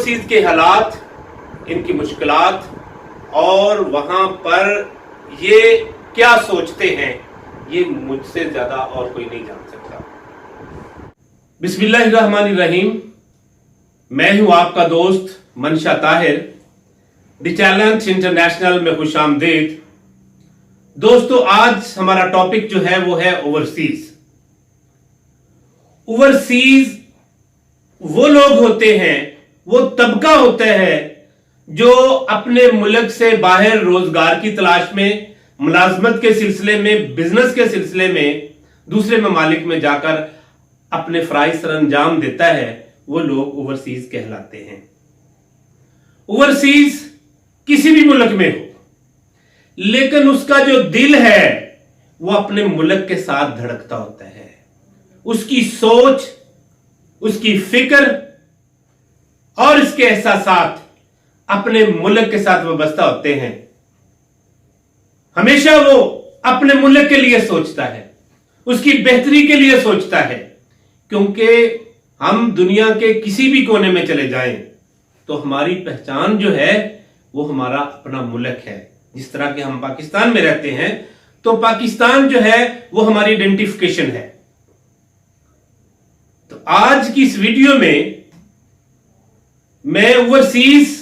Overseas के हालात, इनकी मुश्किलात और वहां पर ये क्या सोचते हैं, ये मुझसे ज्यादा और कोई नहीं जान सकता। बिस्मिल्लाहिर्रहमानिर्रहीम। मैं हूं आपका दोस्त मंशा ताहिर। द चैलेंज इंटरनेशनल में खुशामदीद। दोस्तों, आज हमारा टॉपिक जो है वो है ओवरसीज। ओवरसीज वो लोग होते हैं, वो तबका होता है जो अपने मुल्क से बाहर रोजगार की तलाश में, मुलाजमत के सिलसिले में, बिजनेस के सिलसिले में दूसरे ममालिक में जाकर अपने फराइज सर अंजाम देता है। वो लोग ओवरसीज कहलाते हैं। ओवरसीज किसी भी मुल्क में हो, लेकिन उसका जो दिल है वो अपने मुल्क के साथ धड़कता होता है। उसकी सोच, उसकी फिक्र और इसके एहसासात अपने मुल्क के साथ वाबस्ता होते हैं। हमेशा वो अपने मुल्क के लिए सोचता है, उसकी बेहतरी के लिए सोचता है। क्योंकि हम दुनिया के किसी भी कोने में चले जाएं तो हमारी पहचान जो है वो हमारा अपना मुल्क है। जिस तरह के हम पाकिस्तान में रहते हैं तो पाकिस्तान जो है वो हमारी आइडेंटिफिकेशन है। तो आज की इस वीडियो में मैं ओवरसीज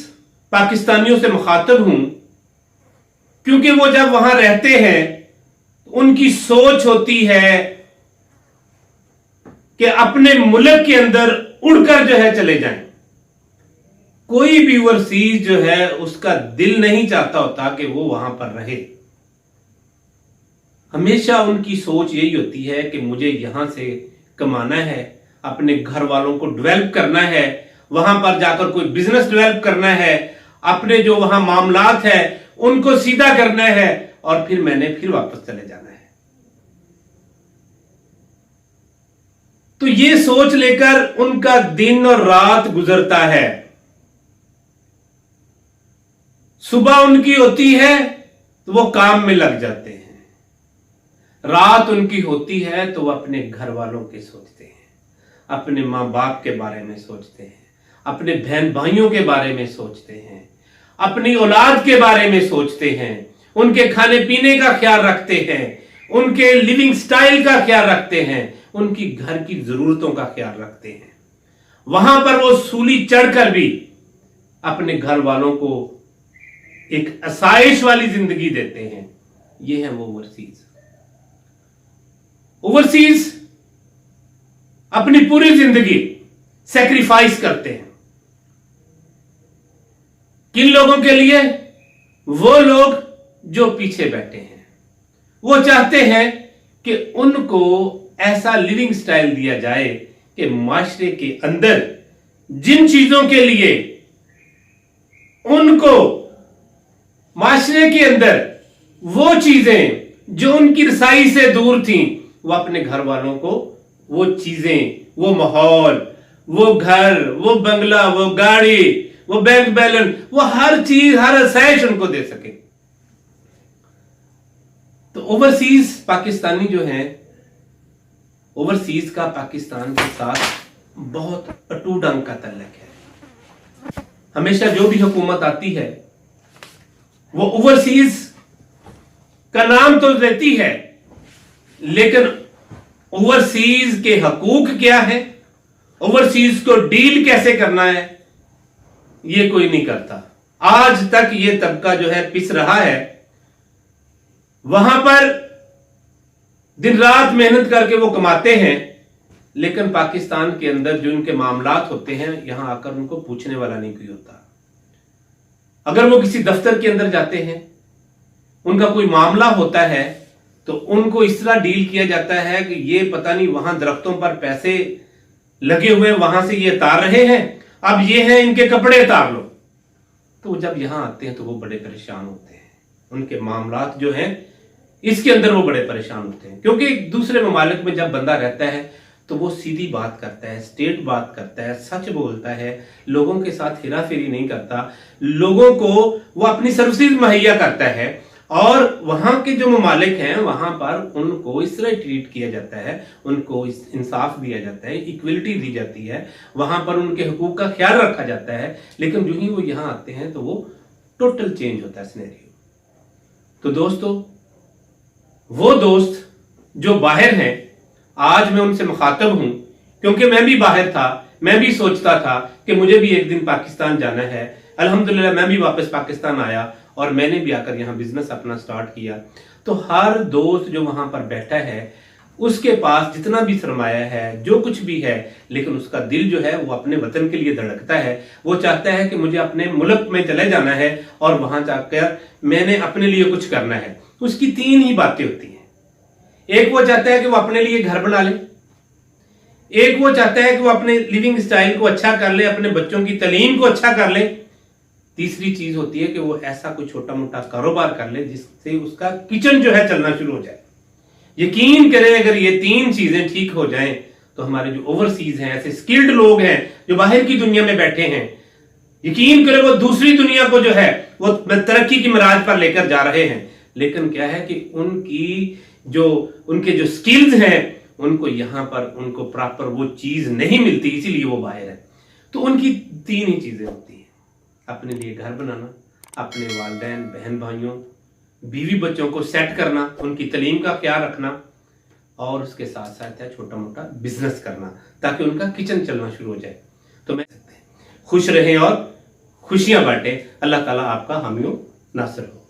पाकिस्तानियों से मुखातब हूं, क्योंकि वो जब वहां रहते हैं उनकी सोच होती है कि अपने मुल्क के अंदर उड़कर जो है चले जाएं। कोई भी ओवरसीज जो है उसका दिल नहीं चाहता होता कि वो वहां पर रहे। हमेशा उनकी सोच यही होती है कि मुझे यहां से कमाना है, अपने घर वालों को डेवलप करना है, वहां पर जाकर कोई बिजनेस डेवलप करना है, अपने जो वहां मामलात है उनको सीधा करना है और फिर मैंने फिर वापस चले जाना है। तो ये सोच लेकर उनका दिन और रात गुजरता है। सुबह उनकी होती है तो वो काम में लग जाते हैं, रात उनकी होती है तो वो अपने घर वालों के सोचते हैं, अपने माँ बाप के बारे में सोचते हैं, अपने बहन भाइयों के बारे में सोचते हैं, अपनी औलाद के बारे में सोचते हैं, उनके खाने पीने का ख्याल रखते हैं, उनके लिविंग स्टाइल का ख्याल रखते हैं, उनकी घर की जरूरतों का ख्याल रखते हैं। वहां पर वो सूली चढ़कर भी अपने घर वालों को एक आसाइश वाली जिंदगी देते हैं। ये है वो ओवरसीज। ओवरसीज अपनी पूरी जिंदगी सैक्रिफाइस करते हैं। किन लोगों के लिए? वो लोग जो पीछे बैठे हैं। वो चाहते हैं कि उनको ऐसा लिविंग स्टाइल दिया जाए कि माशरे के अंदर जिन चीजों के लिए उनको माशरे के अंदर वो चीजें जो उनकी रसाई से दूर थी, वो अपने घर वालों को वो चीजें, वो माहौल, वो घर, वो बंगला, वो गाड़ी, वो बैंक बैलेंस, वो हर चीज, हर आसाइश उनको दे सके। तो ओवरसीज पाकिस्तानी जो है, ओवरसीज का पाकिस्तान के साथ बहुत अटूट अंग का तल्लक है। हमेशा जो भी हुकूमत आती है वो ओवरसीज का नाम तो देती है, लेकिन ओवरसीज के हकूक क्या है, ओवरसीज को डील कैसे करना है, ये कोई नहीं करता। आज तक ये तबका जो है पिस रहा है। वहां पर दिन रात मेहनत करके वो कमाते हैं, लेकिन पाकिस्तान के अंदर जो इनके मामलात होते हैं, यहां आकर उनको पूछने वाला नहीं कोई होता। अगर वो किसी दफ्तर के अंदर जाते हैं, उनका कोई मामला होता है, तो उनको इस तरह डील किया जाता है कि ये पता नहीं वहां दरख्तों पर पैसे लगे हुए, वहां से ये तार रहे हैं, अब ये हैं इनके कपड़े तार लो। तो जब यहां आते हैं तो वो बड़े परेशान होते हैं। उनके मामलात जो हैं इसके अंदर वो बड़े परेशान होते हैं, क्योंकि दूसरे ममालिक में जब बंदा रहता है तो वो सीधी बात करता है, स्ट्रेट बात करता है, सच बोलता है, लोगों के साथ हेरा फेरी नहीं करता, लोगों को वो अपनी सर्विसेज मुहैया करता है, और वहां के जो ममालिक हैं वहां पर उनको इस तरह ट्रीट किया जाता है, उनको इंसाफ दिया जाता है, इक्वलिटी दी जाती है, वहां पर उनके हुकूक का ख्याल रखा जाता है। लेकिन जो ही वो यहां आते हैं तो वो टोटल चेंज होता है सिनेरियो। तो दोस्तों, वो दोस्त जो बाहर हैं, आज मैं उनसे मुखातब हूं क्योंकि मैं भी बाहर था, मैं भी सोचता था कि मुझे भी एक दिन पाकिस्तान जाना है। अल्हम्दुलिल्लाह मैं भी वापस पाकिस्तान आया और मैंने भी आकर यहाँ बिजनेस अपना स्टार्ट किया। तो हर दोस्त जो वहां पर बैठा है उसके पास जितना भी सरमाया है, जो कुछ भी है, लेकिन उसका दिल जो है वो अपने वतन के लिए धड़कता है। वो चाहता है कि मुझे अपने मुल्क में चले जाना है और वहां जाकर मैंने अपने लिए कुछ करना है। उसकी तीन ही बातें होती हैं। एक वो चाहता है कि वो अपने लिए घर बना ले, एक वो चाहता है कि वो अपने लिविंग स्टाइल को अच्छा कर ले, अपने बच्चों की तालीम को अच्छा कर ले, तीसरी चीज होती है कि वो ऐसा कोई छोटा मोटा कारोबार कर ले जिससे उसका किचन जो है चलना शुरू हो जाए। यकीन करें, अगर ये तीन चीजें ठीक हो जाएं तो हमारे जो ओवरसीज हैं, ऐसे स्किल्ड लोग हैं जो बाहर की दुनिया में बैठे हैं, यकीन करें वो दूसरी दुनिया को जो है वो तरक्की की मराज पर लेकर जा रहे हैं। लेकिन क्या है कि उनके जो स्किल्स हैं उनको यहां पर उनको प्रॉपर वो चीज नहीं मिलती, इसीलिए वो बाहर है। तो उनकी तीन ही चीजें होती हैं, अपने लिए घर बनाना, अपने वालिदैन बहन भाइयों बीवी बच्चों को सेट करना, उनकी तालीम का ख्याल रखना, और उसके साथ साथ है छोटा मोटा बिजनेस करना ताकि उनका किचन चलना शुरू हो जाए। तो मैं खुश रहें और खुशियां बांटें। अल्लाह ताला आपका हामी नासिर हो।